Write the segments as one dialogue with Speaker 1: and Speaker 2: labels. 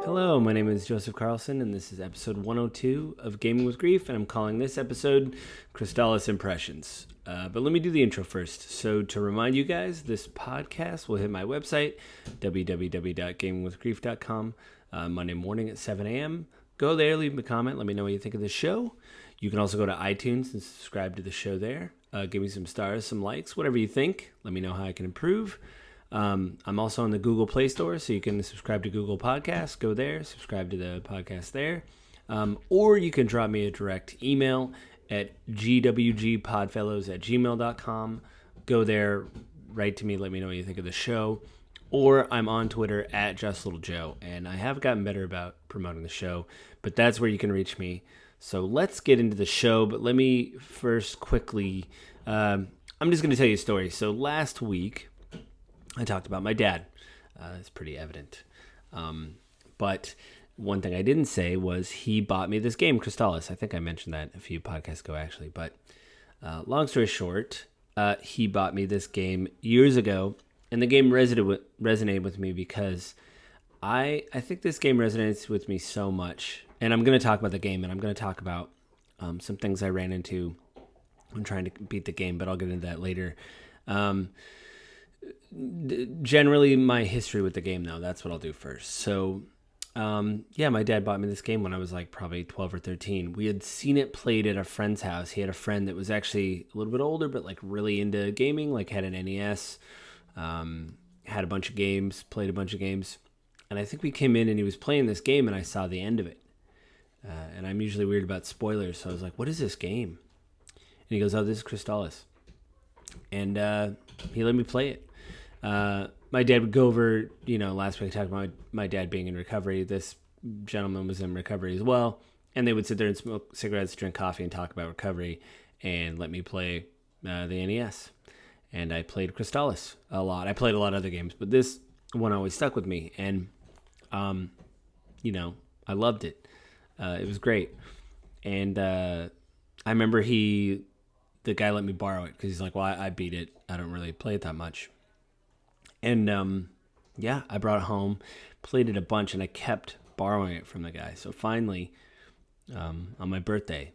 Speaker 1: Hello, my name is Joseph Carlson, and this is episode 102 of Gaming with Grief, and I'm calling this episode Crystalis Impressions. But let me do the intro first. So to remind you guys, this podcast will hit my website, www.gamingwithgrief.com, Monday morning at 7 a.m. Go there, leave me a comment, let me know what you think of the show. You can also go to iTunes and subscribe to the show there. Give me some stars, some likes, whatever you think. Let me know how I can improve. I'm also on the Google Play Store, so you can subscribe to Google Podcasts. Go there, subscribe to the podcast there. Or you can drop me a direct email at gwgpodfellows@gmail.com. Go there, write to me, let me know what you think of the show. Or I'm on Twitter at JustLittleJoe, and I have gotten better about promoting the show, but that's where you can reach me. So let's get into the show, but let me first quickly, I'm just going to tell you a story. So last week, I talked about my dad. It's pretty evident. But one thing I didn't say was he bought me this game, Crystalis. I think I mentioned that a few podcasts ago, actually. But long story short, he bought me this game years ago, and the game resonated with me because I think this game resonates with me so much. And I'm going to talk about the game, and I'm going to talk about some things I ran into when trying to beat the game, but I'll get into that later. Generally, my history with the game, though, that's what I'll do first. So, my dad bought me this game when I was like probably 12 or 13. We had seen it played at a friend's house. He had a friend that was actually a little bit older, but like really into gaming, like had an NES, had a bunch of games, played a bunch of games. And I think we came in and he was playing this game and I saw the end of it. And I'm usually weird about spoilers, so I was like, what is this game? And he goes, oh, this is Crystalis. And he let me play it. My dad would go over, last week I talked about my dad being in recovery. This gentleman was in recovery as well. And they would sit there and smoke cigarettes, drink coffee, and talk about recovery and let me play the NES. And I played Crystalis a lot. I played a lot of other games, but this one always stuck with me. And, I loved it. It was great. And I remember the guy let me borrow it because he's like, well, I beat it. I don't really play it that much. And, I brought it home, played it a bunch, and I kept borrowing it from the guy. So finally, on my birthday,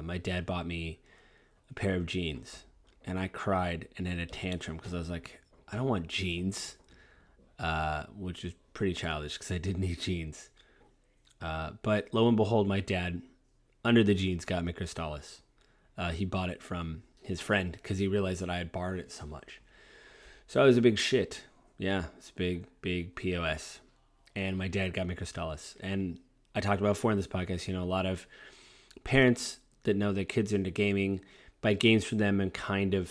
Speaker 1: my dad bought me a pair of jeans. And I cried and had a tantrum because I was like, I don't want jeans, which is pretty childish because I did need jeans. But lo and behold, my dad, under the jeans, got me Crystalis. He bought it from his friend because he realized that I had borrowed it so much. So I was a big shit. Yeah, it's big POS. And my dad got me Crystalis. And I talked about before in this podcast, a lot of parents that know their kids are into gaming buy games for them and kind of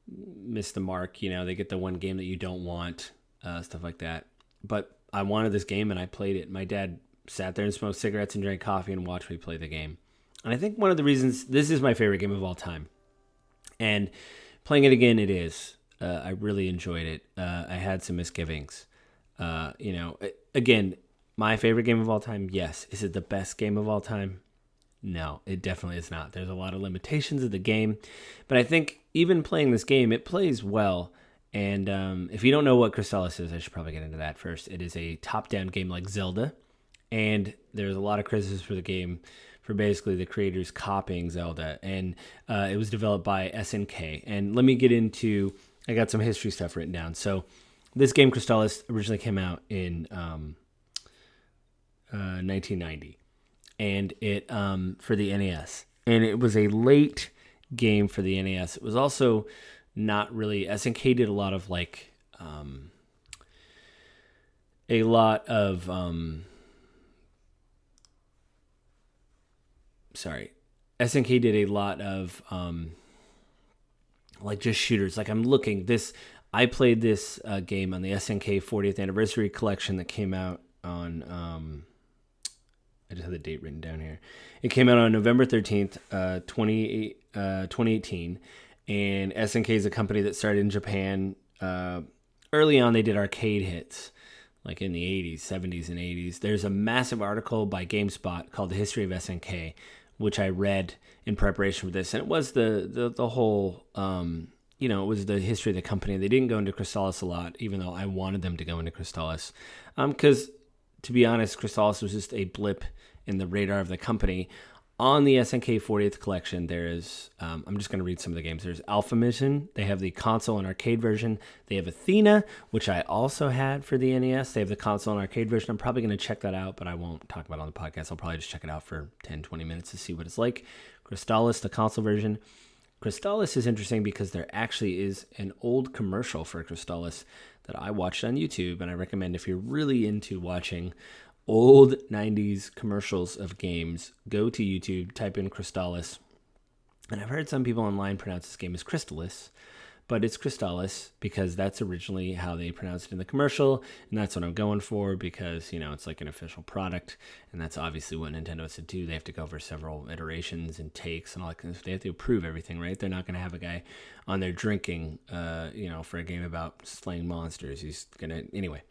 Speaker 1: miss the mark. They get the one game that you don't want, stuff like that. But I wanted this game and I played it. My dad sat there and smoked cigarettes and drank coffee and watched me play the game. And I think one of the reasons this is my favorite game of all time. And playing it again, it is. I really enjoyed it. I had some misgivings. Again, my favorite game of all time, yes. Is it the best game of all time? No, it definitely is not. There's a lot of limitations of the game. But I think even playing this game, it plays well. And if you don't know what Crystalis is, I should probably get into that first. It is a top-down game like Zelda. And there's a lot of criticism for the game for basically the creators copying Zelda. And it was developed by SNK. And let me get into... I got some history stuff written down. So this game, Crystalis, originally came out in 1990. And it for the NES. And it was a late game for the NES. It was also not really... SNK did a lot of SNK did a lot of just shooters. I'm looking I played this game on the SNK 40th anniversary collection that came out on I just have the date written down here. It came out on November 13th, 2018, and SNK is a company that started in Japan. Early on, they did arcade hits, like in the 80s, 70s, and 80s. There's a massive article by GameSpot called The History of SNK, which I read in preparation for this, and it was the whole it was the history of the company. They didn't go into Crystalis a lot, even though I wanted them to go into Crystalis. Because, to be honest, Crystalis was just a blip in the radar of the company. On the SNK 40th collection, there is, I'm just going to read some of the games. There's Alpha Mission. They have the console and arcade version. They have Athena, which I also had for the NES. They have the console and arcade version. I'm probably going to check that out, but I won't talk about it on the podcast. I'll probably just check it out for 10, 20 minutes to see what it's like. Crystalis, the console version. Crystalis is interesting because there actually is an old commercial for Crystalis that I watched on YouTube, and I recommend if you're really into watching old 90s commercials of games, go to YouTube, type in Crystalis. And I've heard some people online pronounce this game as Crystalis, but it's Crystalis because that's originally how they pronounced it in the commercial, and that's what I'm going for because, it's like an official product, and that's obviously what Nintendo has to do. They have to go over several iterations and takes and all that kind of stuff. They have to approve everything, right? They're not going to have a guy on there drinking, for a game about slaying monsters. He's going to... Anyway.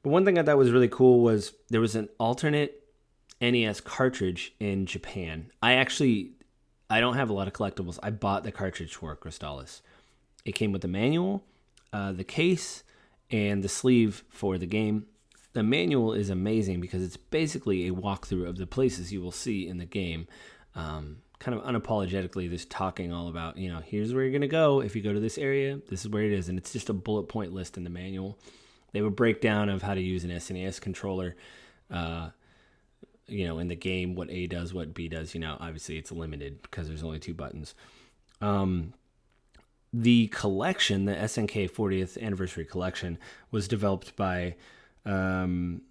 Speaker 1: But one thing I thought was really cool was there was an alternate NES cartridge in Japan. I don't have a lot of collectibles. I bought the cartridge for Crystalis. It came with the manual, the case, and the sleeve for the game. The manual is amazing because it's basically a walkthrough of the places you will see in the game. Kind of unapologetically, just talking all about, here's where you're going to go. If you go to this area, this is where it is. And it's just a bullet point list in the manual. They have a breakdown of how to use an SNES controller, in the game, what A does, what B does. Obviously it's limited because there's only 2 buttons. The collection, the SNK 40th Anniversary Collection, was developed by NIS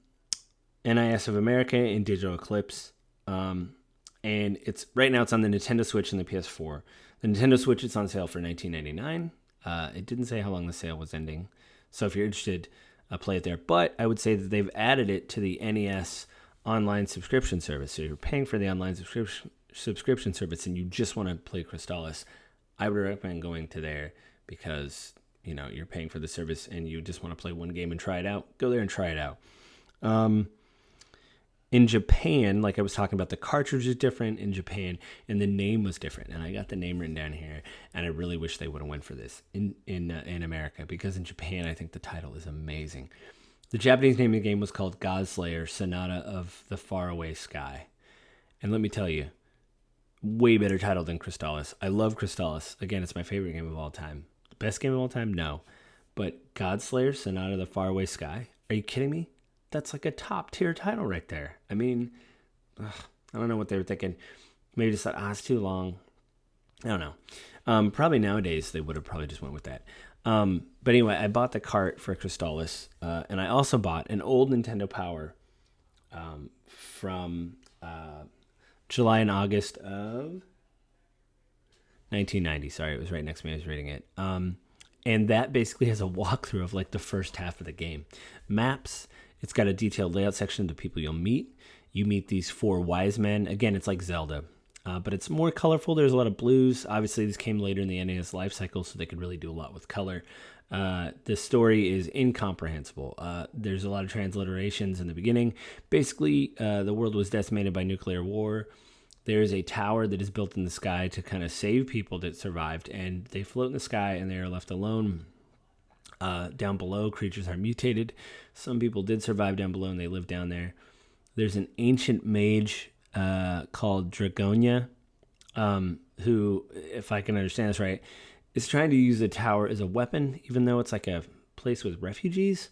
Speaker 1: of America and Digital Eclipse. And right now it's on the Nintendo Switch and the PS4. The Nintendo Switch is on sale for $19.99. It didn't say how long the sale was ending. So if you're interested, play it there. But I would say that they've added it to the NES online subscription service. So you're paying for the online subscription service and you just want to play Crystalis, I would recommend going to there because, you're paying for the service and you just want to play one game and try it out. Go there and try it out. In Japan, like I was talking about, the cartridge is different in Japan, and the name was different. And I got the name written down here, and I really wish they would have went for this in America, because in Japan, I think the title is amazing. The Japanese name of the game was called Godslayer Sonata of the Faraway Sky. And let me tell you, way better title than Crystalis. I love Crystalis. Again, it's my favorite game of all time. The best game of all time? No. But Godslayer Sonata of the Faraway Sky? Are you kidding me? That's like a top tier title right there. I mean, I don't know what they were thinking. Maybe just thought, it's too long. I don't know. Probably nowadays they would have probably just went with that. But anyway, I bought the cart for Crystalis, and I also bought an old Nintendo Power from July and August of 1990. Sorry, it was right next to me. I was reading it. And that basically has a walkthrough of like the first half of the game. Maps. It's got a detailed layout section of the people you'll meet. You meet these 4 wise men. Again, it's like Zelda, but it's more colorful. There's a lot of blues. Obviously, this came later in the NES life cycle, so they could really do a lot with color. The story is incomprehensible. There's a lot of transliterations in the beginning. Basically, the world was decimated by nuclear war. There's a tower that is built in the sky to kind of save people that survived, and they float in the sky, and they are left alone. Down below, creatures are mutated. Some people did survive down below and they live down there. There's an ancient mage called Dragonia, who, if I can understand this right, is trying to use the tower as a weapon, even though it's like a place with refugees.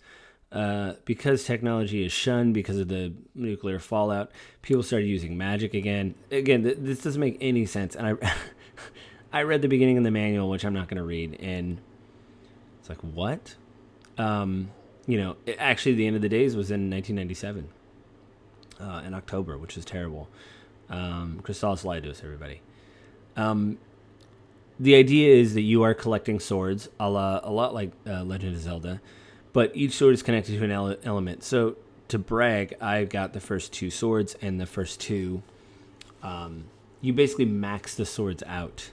Speaker 1: Because technology is shunned because of the nuclear fallout, people started using magic again. Again, this doesn't make any sense. And I read the beginning of the manual, which I'm not going to read, and it's like, what? Actually, the end of the days was in 1997, in October, which is terrible. Crystalis lied to us, everybody. The idea is that you are collecting swords, a lot like Legend of Zelda, but each sword is connected to an element. So, to brag, I got the first 2 swords, and the first 2, you basically max the swords out.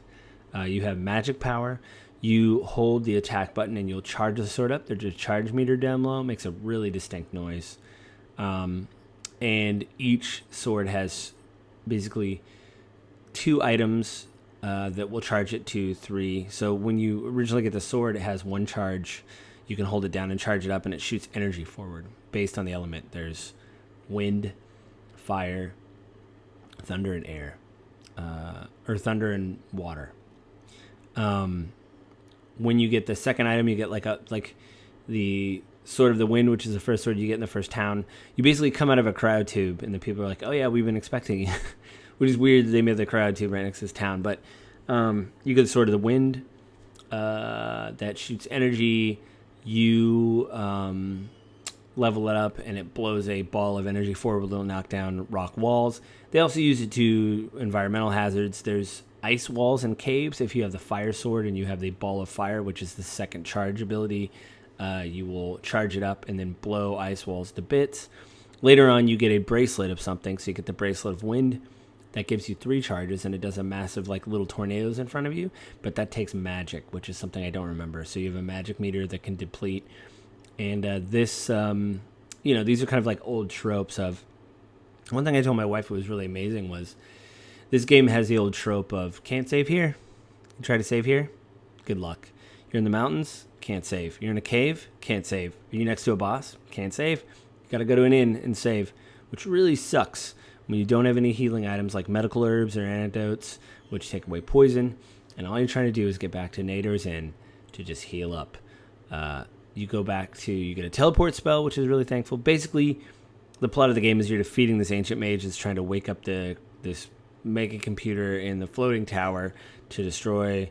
Speaker 1: You have magic power. You hold the attack button and you'll charge the sword up. There's a charge meter down below. It makes a really distinct noise. And each sword has basically 2 items that will charge it to 3. So when you originally get the sword, it has 1 charge. You can hold it down and charge it up, and it shoots energy forward based on the element. There's wind, fire, thunder, and air, or thunder and water. When you get the second item, you get like the Sword of the Wind, which is the first sword you get in the first town. You basically come out of a cryo tube, and the people are like, "Oh yeah, we've been expecting you," which is weird that they made the cryo tube right next to this town. But you get the Sword of the Wind that shoots energy. You level it up, and it blows a ball of energy forward. It'll knock down rock walls. They also use it to environmental hazards. There's ice walls and caves. If you have the fire sword and you have the ball of fire, which is the second charge ability, you will charge it up and then blow ice walls to bits. Later on, you get a bracelet of something. So you get the bracelet of wind. That gives you 3 charges, and it does a massive, like, little tornadoes in front of you. But that takes magic, which is something I don't remember. So you have a magic meter that can deplete. And these are kind of like old tropes of... One thing I told my wife was really amazing was this game has the old trope of can't save here. You try to save here, good luck. You're in the mountains, can't save. You're in a cave, can't save. Are you next to a boss? Can't save. You got to go to an inn and save, which really sucks when you don't have any healing items like medical herbs or antidotes, which take away poison, and all you're trying to do is get back to Nader's Inn to just heal up. You get a teleport spell, which is really thankful. Basically, the plot of the game is you're defeating this ancient mage that's trying to wake up this mega computer in the floating tower to destroy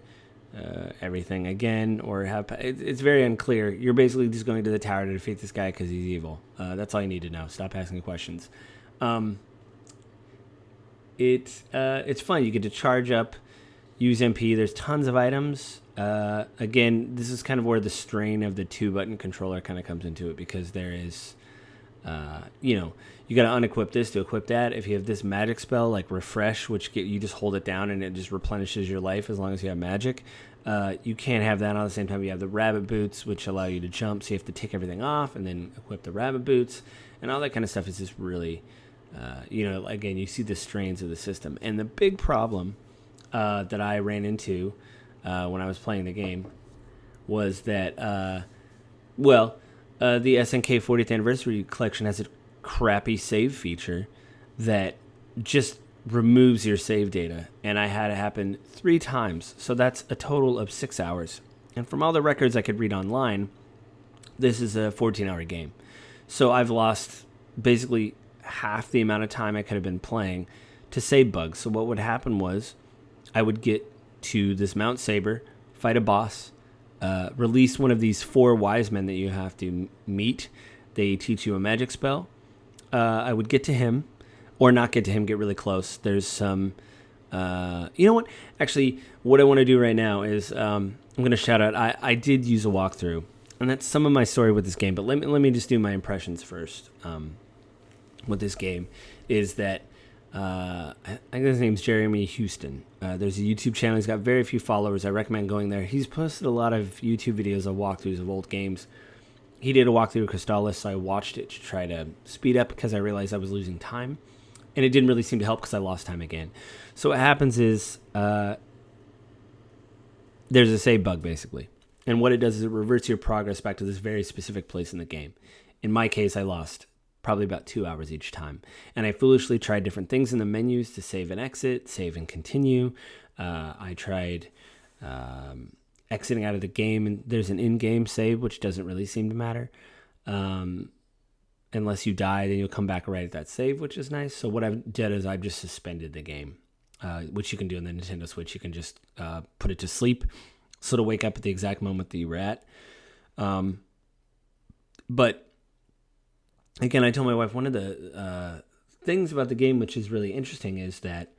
Speaker 1: everything again, or it's very unclear. You're basically just going to the tower to defeat this guy because he's evil. That's all you need to know. Stop asking questions. It's fun. You get to charge up, use MP. There's tons of items. Again, this is kind of where the strain of the 2-button controller kind of comes into it, because there is, you got to unequip this to equip that. If you have this magic spell like Refresh, which you just hold it down and it just replenishes your life as long as you have magic, you can't have that. On the same time, you have the rabbit boots, which allow you to jump, so you have to take everything off and then equip the rabbit boots, and all that kind of stuff is just really, again, you see the strains of the system. And the big problem that I ran into when I was playing the game was that, the SNK 40th Anniversary Collection has a crappy save feature that just removes your save data, and I had it happen 3 times, so that's a total of 6 hours. And from all the records I could read online, this is a 14-hour game. So I've lost basically half the amount of time I could have been playing to save bugs. So what would happen was I would get to this Mount Saber, fight a boss, release one of these 4 wise men that you have to meet. They teach you a magic spell. I would get to him, or not get to him, get really close. There's some... you know what? Actually, what I want to do right now is I'm going to shout out... I did use a walkthrough, and that's some of my story with this game, but let me just do my impressions first. With this game is that I think his name's Jeremy Houston. There's a YouTube channel. He's got very few followers. I recommend going there. He's posted a lot of YouTube videos of walkthroughs of old games. He did a walkthrough of Crystalis, so I watched it to try to speed up because I realized I was losing time. And it didn't really seem to help because I lost time again. So what happens is there's a save bug, basically. And what it does is it reverts your progress back to this very specific place in the game. In my case, I lost probably about 2 hours each time. And I foolishly tried different things in the menus to save and exit, save and continue. I tried exiting out of the game, and there's an in-game save, which doesn't really seem to matter. Unless you die, then you'll come back right at that save, which is nice. So what I've did is I've just suspended the game, which you can do on the Nintendo Switch. You can just put it to sleep, so to wake up at the exact moment that you were at. But again, I told my wife one of the things about the game which is really interesting is that,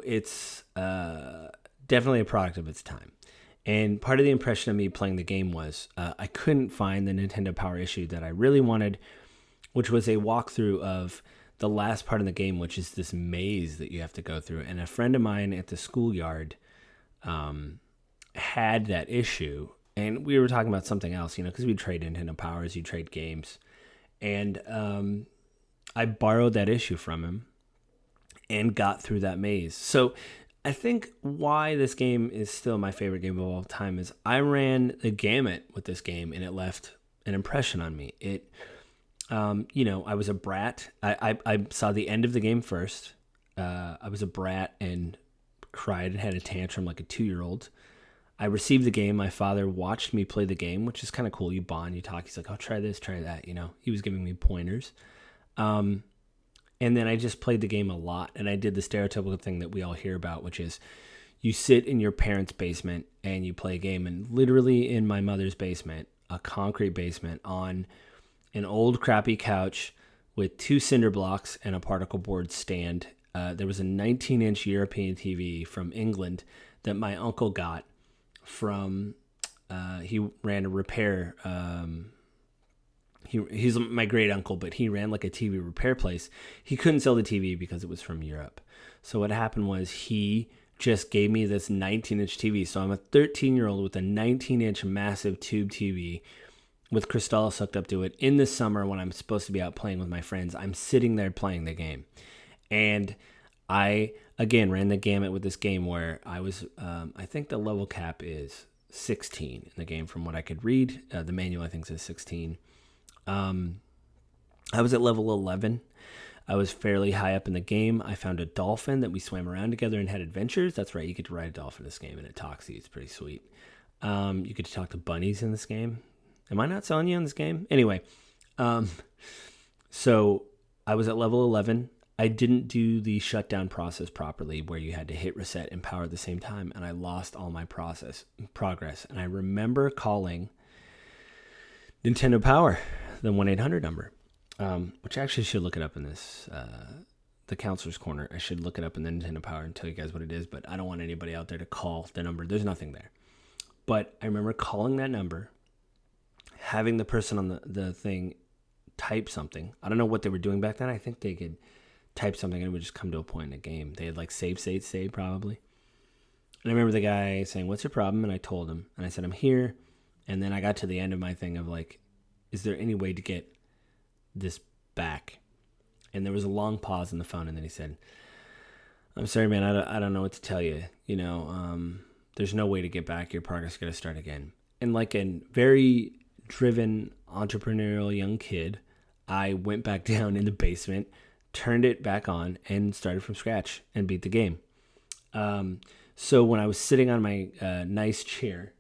Speaker 1: it's definitely a product of its time. And part of the impression of me playing the game was I couldn't find the Nintendo Power issue that I really wanted, which was a walkthrough of the last part of the game, which is this maze that you have to go through. And a friend of mine at the schoolyard had that issue. And we were talking about something else, because we trade Nintendo Powers, you trade games. And I borrowed that issue from him. and got through that maze. So I think why this game is still my favorite game of all time is I ran the gamut with this game, and it left an impression on me. I was a brat. I saw the end of the game first. I was a brat and cried and had a tantrum like a 2-year-old. I received the game. My father watched me play the game, which is kind of cool. You bond, you talk. He's like, "Oh, try this, try that." He was giving me pointers. And then I just played the game a lot, and I did the stereotypical thing that we all hear about, which is you sit in your parents' basement and you play a game. And literally in my mother's basement, a concrete basement, on an old crappy couch with 2 cinder blocks and a particle board stand, there was a 19-inch European TV from England that my uncle got from, he ran a repair, he's my great uncle, but he ran like a TV repair place. He couldn't sell the TV because it was from Europe. So what happened was he just gave me this 19-inch TV. So I'm a 13-year-old with a 19-inch massive tube TV with Crystalis hooked up to it. In the summer when I'm supposed to be out playing with my friends, I'm sitting there playing the game. And I, again, ran the gamut with this game where I was, I think the level cap is 16 in the game from what I could read. The manual, I think, says 16. I was at level 11. I was fairly high up in the game. I found a dolphin that we swam around together and had adventures. That's right, you get to ride a dolphin in this game, and it talks to you. It's pretty sweet. You get to talk to bunnies in this game. Am I not selling you on this game? Anyway, so I was at level 11. I didn't do the shutdown process properly where you had to hit reset and power at the same time, and I lost all my progress. And I remember calling Nintendo Power, the 1-800 number, which I actually should look it up in this, the counselor's corner. I should look it up in the Nintendo Power and tell you guys what it is, but I don't want anybody out there to call the number. There's nothing there. But I remember calling that number, having the person on the thing type something. I don't know what they were doing back then. I think they could type something and it would just come to a point in the game. They had like save probably. And I remember the guy saying, "What's your problem?" And I told him, and I said, "I'm here." And then I got to the end of my thing of like, is there any way to get this back? And there was a long pause in the phone, and then he said, "I'm sorry, man, I don't know what to tell you. There's no way to get back. Your progress is going to start again." And like a very driven, entrepreneurial young kid, I went back down in the basement, turned it back on, and started from scratch and beat the game. So when I was sitting on my nice chair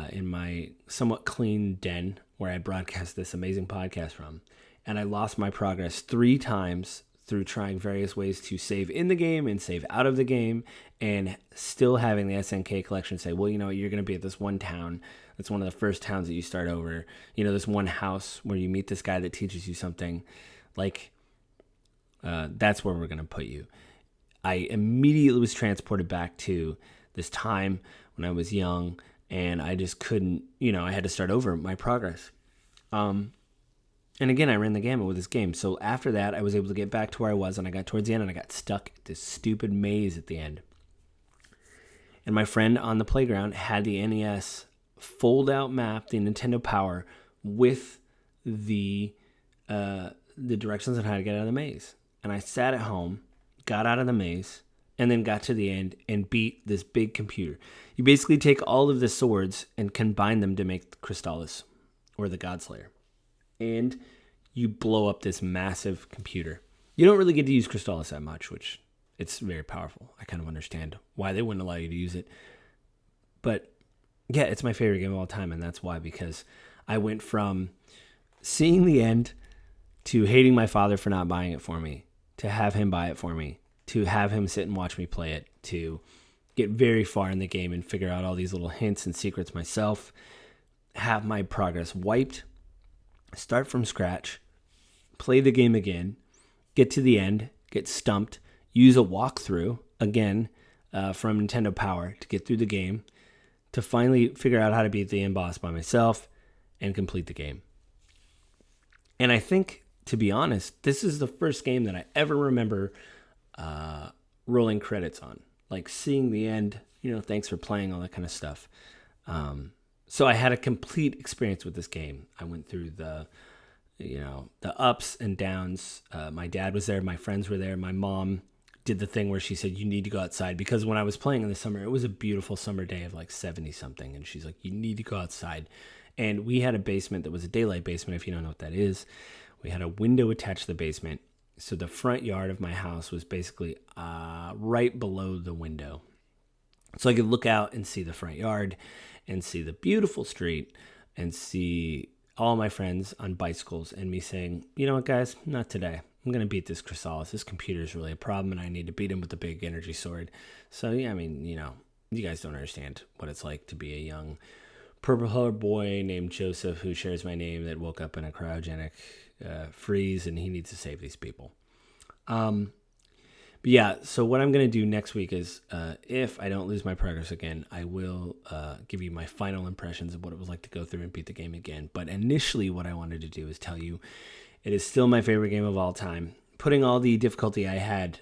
Speaker 1: in my somewhat clean den where I broadcast this amazing podcast from, and I lost my progress 3 times through trying various ways to save in the game and save out of the game, and still having the SNK collection say, well, you're going to be at this one town. That's one of the first towns that you start over. This one house where you meet this guy that teaches you something. Like, that's where we're going to put you. I immediately was transported back to this time when I was young, and I just couldn't, I had to start over my progress. And again, I ran the gamut with this game. So after that, I was able to get back to where I was, and I got towards the end, and I got stuck at this stupid maze at the end. And my friend on the playground had the NES fold-out map, the Nintendo Power, with the directions on how to get out of the maze. And I sat at home, got out of the maze, and then got to the end and beat this big computer. You basically take all of the swords and combine them to make the Crystalis, or the Godslayer. And you blow up this massive computer. You don't really get to use Crystalis that much, which it's very powerful. I kind of understand why they wouldn't allow you to use it. But yeah, it's my favorite game of all time, and that's why, because I went from seeing the end to hating my father for not buying it for me, to have him buy it for me, to have him sit and watch me play it, to get very far in the game and figure out all these little hints and secrets myself, have my progress wiped, start from scratch, play the game again, get to the end, get stumped, use a walkthrough, again, from Nintendo Power to get through the game, to finally figure out how to beat the end boss by myself and complete the game. And I think, to be honest, this is the first game that I ever remember rolling credits on. Like seeing the end, thanks for playing, all that kind of stuff. So I had a complete experience with this game. I went through the ups and downs. My dad was there. My friends were there. My mom did the thing where she said, you need to go outside. Because when I was playing in the summer, it was a beautiful summer day of like 70 something. And she's like, you need to go outside. And we had a basement that was a daylight basement, if you don't know what that is. We had a window attached to the basement. So the front yard of my house was basically right below the window. So I could look out and see the front yard and see the beautiful street and see all my friends on bicycles and me saying, you know what, guys, not today. I'm going to beat this Crystalis. This computer is really a problem, and I need to beat him with the big energy sword. So, yeah, I mean, you know, you guys don't understand what it's like to be a young purple-haired boy named Joseph who shares my name that woke up in a cryogenic freeze, and he needs to save these people. But yeah, so what I'm going to do next week is, if I don't lose my progress again, I will give you my final impressions of what it was like to go through and beat the game again. But initially, what I wanted to do is tell you it is still my favorite game of all time. Putting all the difficulty I had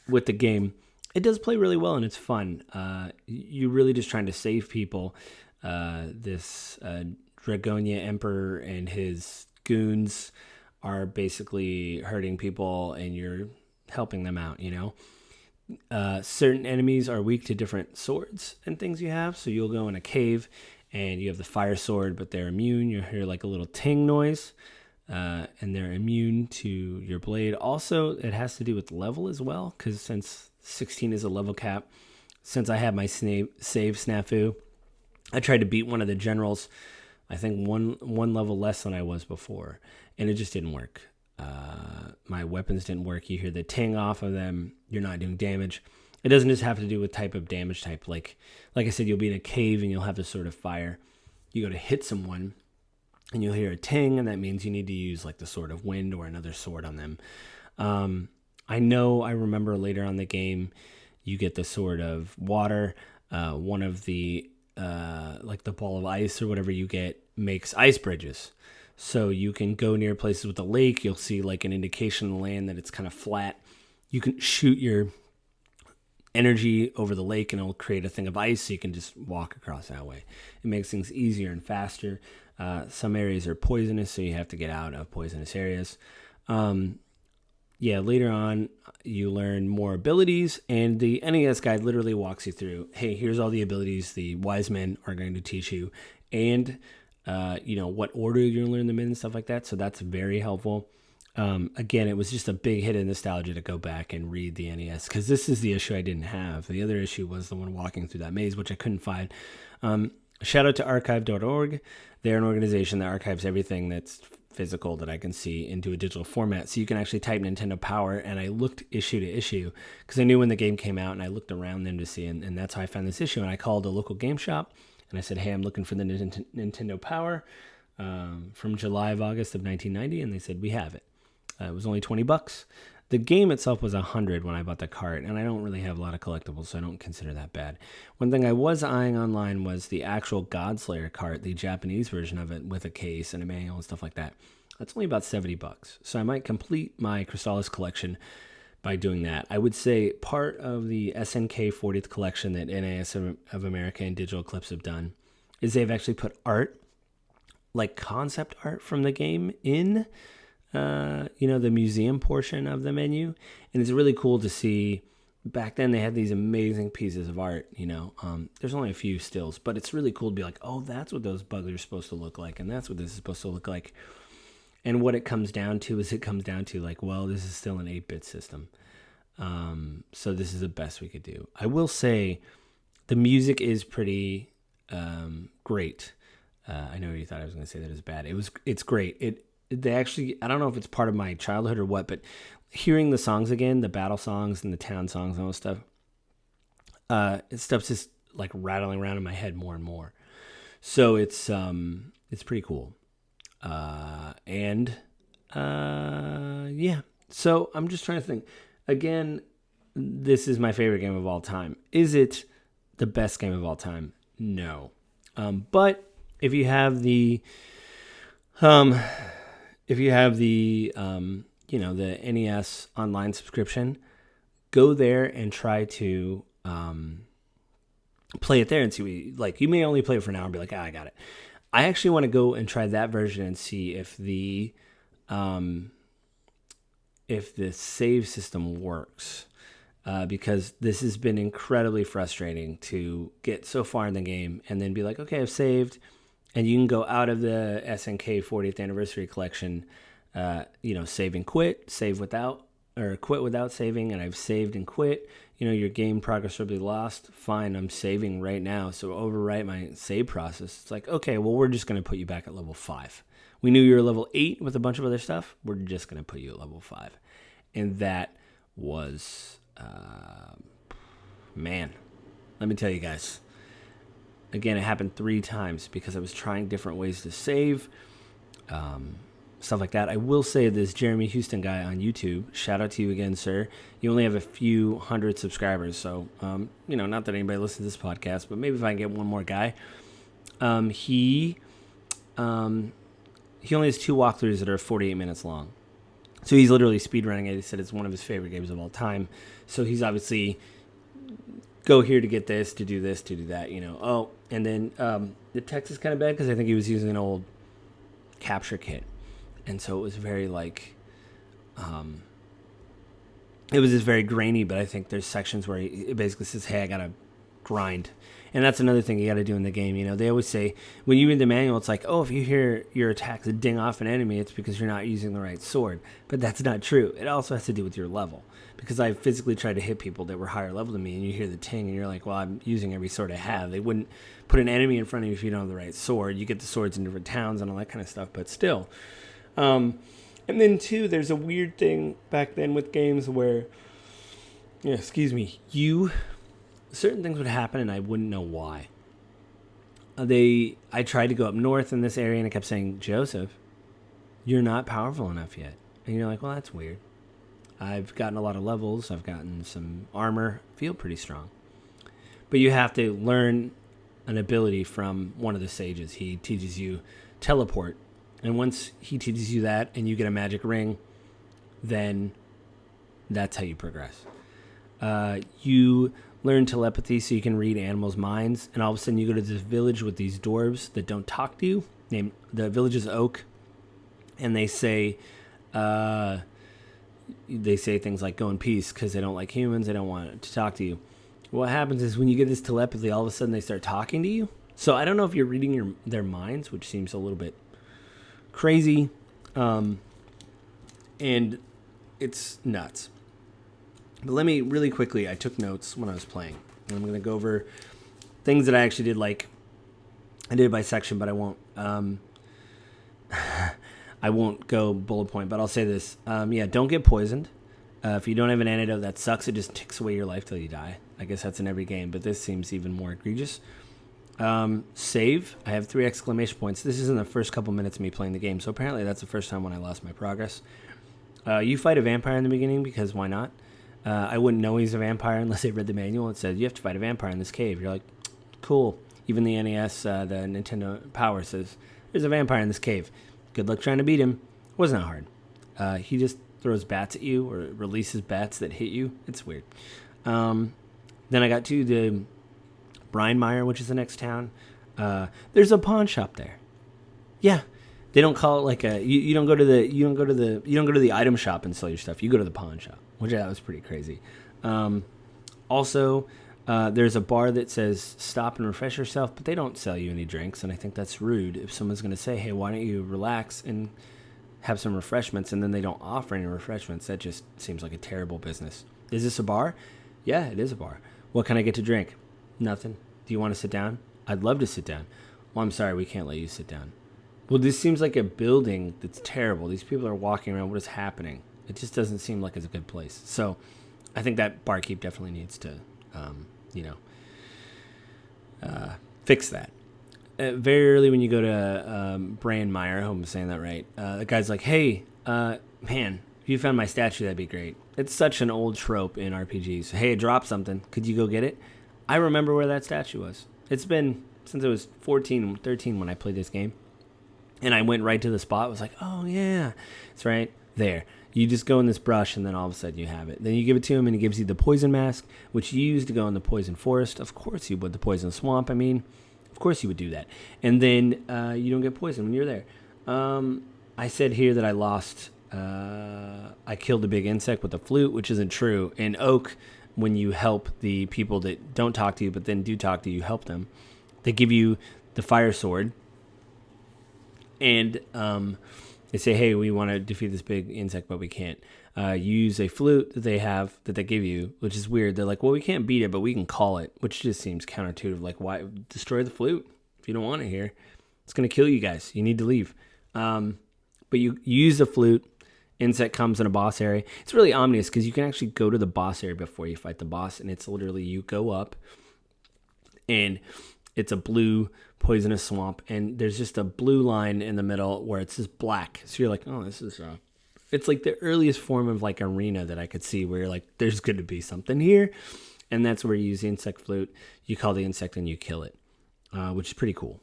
Speaker 1: with the game, it does play really well and it's fun. You're really just trying to save people. This Dragonia Emperor and his goons are basically hurting people, and you're helping them out, you know. Certain enemies are weak to different swords and things you have. So you'll go in a cave and you have the fire sword, but they're immune. You'll hear like a little ting noise, and they're immune to your blade. Also, it has to do with level as well, because since 16 is a level cap, since I had my save snafu, I tried to beat one of the generals, I think one level less than I was before, and it just didn't work. My weapons didn't work. You hear the ting off of them. You're not doing damage. It doesn't just have to do with type of damage type. Like I said, you'll be in a cave and you'll have the sword of fire. You go to hit someone and you'll hear a ting, and that means you need to use like the sword of wind or another sword on them. I remember later on the game, you get the sword of water. One of the, like the ball of ice or whatever you get makes ice bridges. So you can go near places with a lake. You'll see like an indication of the land that it's kind of flat. You can shoot your energy over the lake and it'll create a thing of ice, so you can just walk across that way. It makes things easier and faster. Some areas are poisonous, so you have to get out of poisonous areas. Later on, you learn more abilities, and the NES guide literally walks you through, hey, here's all the abilities the wise men are going to teach you, and what order you're going to learn them in and stuff like that. So that's very helpful. Again, it was just a big hit of nostalgia to go back and read the NES, because this is the issue I didn't have. The other issue was the one walking through that maze, which I couldn't find. Shout out to archive.org. They're an organization that archives everything that's physical that I can see into a digital format. So you can actually type Nintendo Power, and I looked issue to issue because I knew when the game came out, and I looked around them to see, and that's how I found this issue. And I called a local game shop, and I said, hey, I'm looking for the Nintendo Power from July of August of 1990, and they said, we have it. It was only $20. The game itself was $100 when I bought the cart, and I don't really have a lot of collectibles, so I don't consider that bad. One thing I was eyeing online was the actual Godslayer cart, the Japanese version of it, with a case and a manual and stuff like that. That's only about $70, so I might complete my Crystalis collection by doing that. I would say part of the SNK 40th collection that NAS of America and Digital Eclipse have done is they've actually put art, like concept art from the game, in the museum portion of the menu. And it's really cool to see. Back then they had these amazing pieces of art, there's only a few stills, but it's really cool to be like, oh, that's what those bugs are supposed to look like, and that's what this is supposed to look like. And what it comes down to is like, well, this is still an 8-bit system, so this is the best we could do. I will say the music is pretty great. I know you thought I was going to say that it was bad. It's great. They actually, I don't know if it's part of my childhood or what, but hearing the songs again, the battle songs and the town songs and all this stuff's just like rattling around in my head more and more. So it's pretty cool. So I'm just trying to think. Again, this is my favorite game of all time. Is it the best game of all time? No. But if you have the the NES online subscription, go there and try to play it there and see what you may only play it for an hour and be like, I got it. I actually want to go and try that version and see if the save system works. because this has been incredibly frustrating to get so far in the game and then be like, okay, I've saved, and you can go out of the SNK 40th Anniversary Collection, save and quit, save without, or quit without saving, and I've saved and quit. Your game progress will be lost. Fine, I'm saving right now, so overwrite my save process. It's like, okay, well, we're just going to put you back at level 5. We knew you were level 8 with a bunch of other stuff. We're just going to put you at level 5. And that was, man, let me tell you guys. Again, it happened 3 times because I was trying different ways to save, stuff like that. I will say this Jeremy Houston guy on YouTube, shout out to you again, sir. You only have a few hundred subscribers, so, not that anybody listens to this podcast, but maybe if I can get one more guy. He only has 2 walkthroughs that are 48 minutes long. So he's literally speedrunning it. He said it's one of his favorite games of all time. So he's obviously go here to get this, to do that, Oh, and then the text is kind of bad because I think he was using an old capture kit. And so it was very it was just very grainy, but I think there's sections where it basically says, hey, I got to grind. And that's another thing you got to do in the game. They always say when you read the manual, it's like, oh, if you hear your attacks ding off an enemy, it's because you're not using the right sword. But that's not true. It also has to do with your level. Because I physically tried to hit people that were higher level than me, and you hear the ting, and you're like, well, I'm using every sword I have. They wouldn't put an enemy in front of you if you don't have the right sword. You get the swords in different towns and all that kind of stuff, but still. And then, too, there's a weird thing back then with games where, certain things would happen, and I wouldn't know why. I tried to go up north in this area, and I kept saying, Joseph, you're not powerful enough yet. And you're like, well, that's weird. I've gotten a lot of levels. I've gotten some armor. Feel pretty strong. But you have to learn an ability from one of the sages. He teaches you teleport. And once he teaches you that and you get a magic ring, then that's how you progress. You learn telepathy so you can read animals' minds. And all of a sudden you go to this village with these dwarves that don't talk to you. The village is Oak. And they say things like go in peace because they don't like humans. They don't want to talk to you. What happens is when you get this telepathy, all of a sudden they start talking to you. So I don't know if you're reading their minds, which seems a little bit crazy. And it's nuts. But let me really quickly, I took notes when I was playing. And I'm going to go over things that I actually did like. I did it by section, but I won't. I won't go bullet point, but I'll say this. Don't get poisoned. If you don't have an antidote, that sucks. It just ticks away your life till you die. I guess that's in every game, but this seems even more egregious. Save. I have 3 exclamation points. This is in the first couple minutes of me playing the game, so apparently that's the first time when I lost my progress. You fight a vampire in the beginning because why not? I wouldn't know he's a vampire unless I read the manual. It said, you have to fight a vampire in this cave. You're like, cool. Even the NES, the Nintendo Power says, there's a vampire in this cave. Good luck trying to beat him. It wasn't that hard. He just throws bats at you or releases bats that hit you. It's weird. Then I got to the Brinemeyer, which is the next town. There's a pawn shop there. Yeah. They don't call it like you don't go to the item shop and sell your stuff. You go to the pawn shop, which that was pretty crazy. Also, there's a bar that says stop and refresh yourself, but they don't sell you any drinks, and I think that's rude. If someone's going to say, hey, why don't you relax and have some refreshments, and then they don't offer any refreshments, that just seems like a terrible business. Is this a bar? Yeah, it is a bar. What can I get to drink? Nothing. Do you want to sit down? I'd love to sit down. Well, I'm sorry, we can't let you sit down. Well, this seems like a building that's terrible. These people are walking around. What is happening? It just doesn't seem like it's a good place. So I think that barkeep definitely needs to, fix that. Very early when you go to Brinemeyer, I hope I'm saying that right, the guy's like, hey, man, if you found my statue, that'd be great. It's such an old trope in RPGs. Hey, it dropped something. Could you go get it? I remember where that statue was. It's been since I was 14, 13 when I played this game. And I went right to the spot. I was like, oh, yeah. It's right there. You just go in this brush, and then all of a sudden you have it. Then you give it to him, and he gives you the poison mask, which you use to go in the poison forest. Of course you would. The poison swamp, I mean. Of course you would do that. And then you don't get poisoned when you're there. I said here that I lost... I killed a big insect with a flute, which isn't true. In Oak, when you help the people that don't talk to you but then do talk to you, help them. They give you the fire sword, and they say, hey, we want to defeat this big insect, but we can't. Use a flute that they give you, which is weird. They're like, well, we can't beat it, but we can call it, which just seems counterintuitive. Like, why destroy the flute if you don't want it here? It's going to kill you guys. You need to leave. But you use the flute. Insect comes in a boss area. It's really ominous because you can actually go to the boss area before you fight the boss, and it's literally you go up, and it's a blue poisonous swamp, and there's just a blue line in the middle where it's just black. So you're like, oh, this is it's like the earliest form of like arena that I could see where you're like, there's going to be something here, and that's where you use the insect flute. You call the insect and you kill it, which is pretty cool.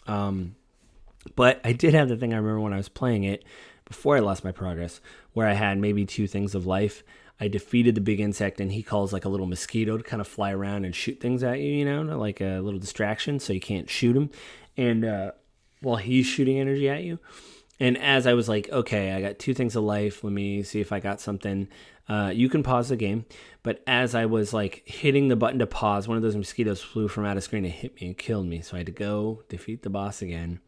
Speaker 1: But I did have the thing I remember when I was playing it before I lost my progress, where I had maybe 2 things of life. I defeated the big insect, and he calls like a little mosquito to kind of fly around and shoot things at you, like a little distraction, so you can't shoot him. And while he's shooting energy at you. And as I was like, okay, I got 2 things of life. Let me see if I got something. You can pause the game. But as I was like hitting the button to pause, one of those mosquitoes flew from out of screen and hit me and killed me. So I had to go defeat the boss again.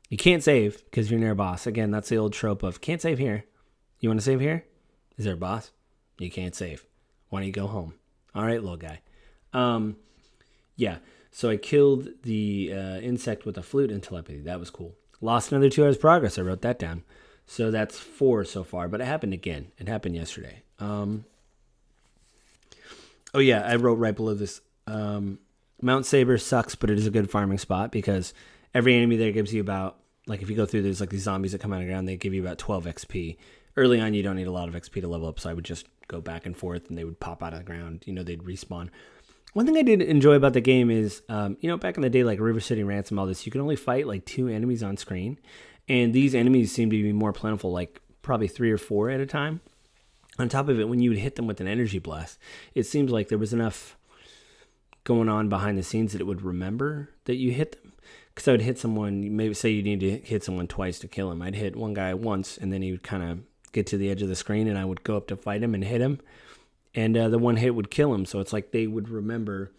Speaker 1: You can't save because you're near a boss. Again, that's the old trope of can't save here. You want to save here? Is there a boss? You can't save. Why don't you go home? All right, little guy. Yeah. So I killed the insect with a flute and telepathy. That was cool. Lost another 2 hours progress. I wrote that down. So that's 4 so far. But it happened again. It happened yesterday. Oh yeah, I wrote right below this. Mount Saber sucks, but it is a good farming spot because every enemy there gives you about, like if you go through, there's like these zombies that come out of the ground, they give you about 12 XP. Early on, you don't need a lot of XP to level up, so I would just go back and forth, and they would pop out of the ground. They'd respawn. One thing I did enjoy about the game is, back in the day, like River City Ransom, all this, you could only fight like 2 enemies on screen, and these enemies seem to be more plentiful, like probably 3 or 4 at a time. On top of it, when you would hit them with an energy blast, it seems like there was enough going on behind the scenes that it would remember that you hit them. Because I would hit someone, maybe say you need to hit someone twice to kill him. I'd hit one guy once, and then he would kind of get to the edge of the screen, and I would go up to fight him and hit him. And the one hit would kill him. So it's like they would remember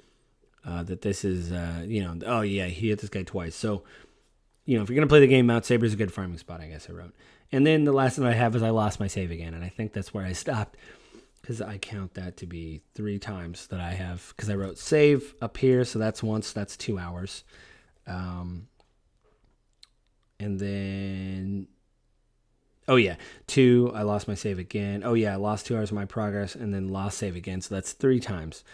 Speaker 1: that this is, oh yeah, he hit this guy twice. So, if you're going to play the game, Mount Saber is a good farming spot, I guess I wrote. And then the last thing I have is I lost my save again. And I think that's where I stopped. Because I count that to be 3 times that I have. Because I wrote save up here. So that's once. That's 2 hours. And then, 2, I lost my save again. I lost 2 hours of my progress and then lost save again. So that's 3 times.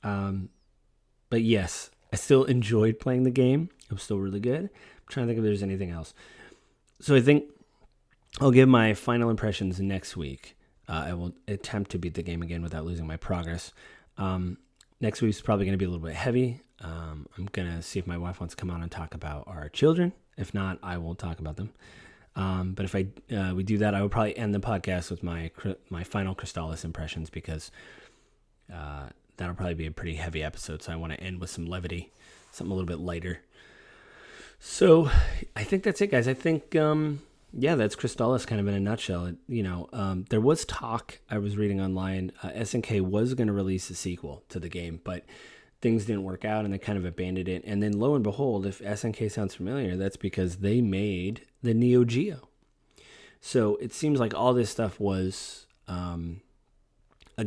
Speaker 1: But yes, I still enjoyed playing the game. It was still really good. I'm trying to think if there's anything else. So I think I'll give my final impressions next week. I will attempt to beat the game again without losing my progress. Next week's probably going to be a little bit heavy. I'm going to see if my wife wants to come on and talk about our children. If not, I will talk about them. But if we do that, I will probably end the podcast with my final Crystalis impressions because that'll probably be a pretty heavy episode. So I want to end with some levity, something a little bit lighter. So I think that's it, guys. I think, that's Crystalis kind of in a nutshell. There was talk I was reading online. SNK was going to release a sequel to the game, but things didn't work out and they kind of abandoned it. And then lo and behold, if SNK sounds familiar, that's because they made the Neo Geo. So it seems like all this stuff was a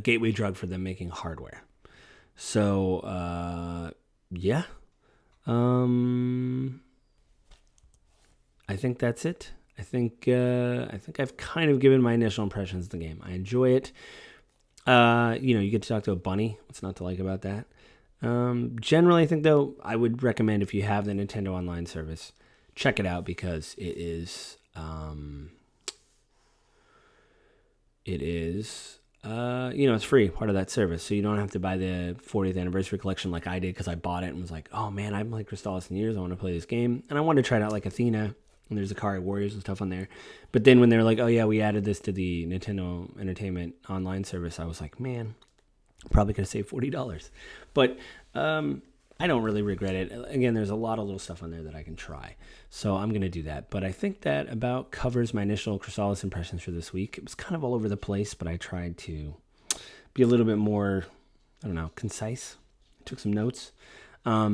Speaker 1: gateway drug for them making hardware. So, I think that's it. I think I've kind of given my initial impressions of the game. I enjoy it. You get to talk to a bunny. What's not to like about that? Generally, I think, though, I would recommend if you have the Nintendo Online service, check it out because it is, it's free, part of that service. So you don't have to buy the 40th anniversary collection like I did because I bought it and was like, oh man, I haven't played Crystalis in years. I want to play this game. And I wanted to try it out like Athena. And there's Akari Warriors and stuff on there. But then when they're like, oh yeah, we added this to the Nintendo Entertainment Online service, I was like, man, probably could have saved $40. But I don't really regret it. Again, there's a lot of little stuff on there that I can try. So I'm going to do that. But I think that about covers my initial Crystalis impressions for this week. It was kind of all over the place, but I tried to be a little bit more concise. I took some notes. I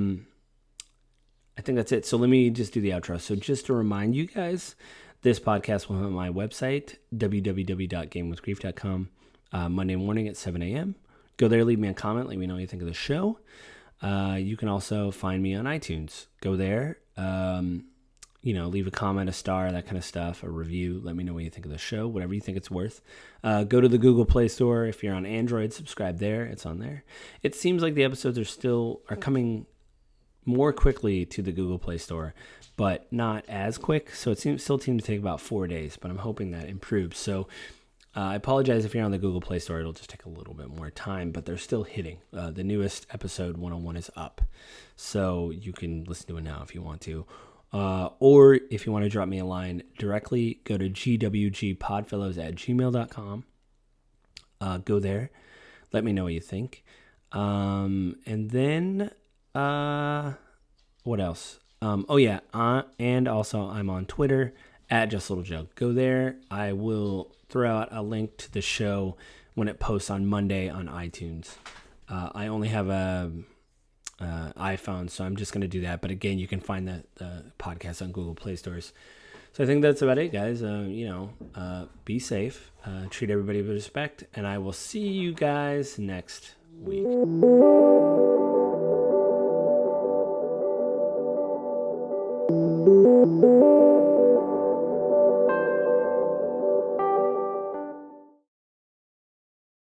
Speaker 1: think that's it. So let me just do the outro. So just to remind you guys, this podcast will be on my website, www.gamewithgrief.com, Monday morning at 7 a.m. Go there, leave me a comment, let me know what you think of the show. You can also find me on iTunes. Go there, leave a comment, a star, that kind of stuff, a review. Let me know what you think of the show, whatever you think it's worth. Go to the Google Play Store. If you're on Android, subscribe there. It's on there. It seems like the episodes are coming more quickly to the Google Play Store, but not as quick. So it still seems to take about 4 days, but I'm hoping that improves. So I apologize if you're on the Google Play Store. It'll just take a little bit more time, but they're still hitting. The newest episode 101 is up, so you can listen to it now if you want to. Or if you want to drop me a line directly, go to gwgpodfellows@gmail.com. Go there. Let me know what you think. And then, what else? And also I'm on Twitter @JustLittleJoe. Go there. I will throw out a link to the show when it posts on Monday on iTunes. I only have a iPhone, so I'm just going to do that. But again, you can find the podcast on Google Play Stores. So I think that's about it, guys. Be safe, treat everybody with respect, and I will see you guys next week.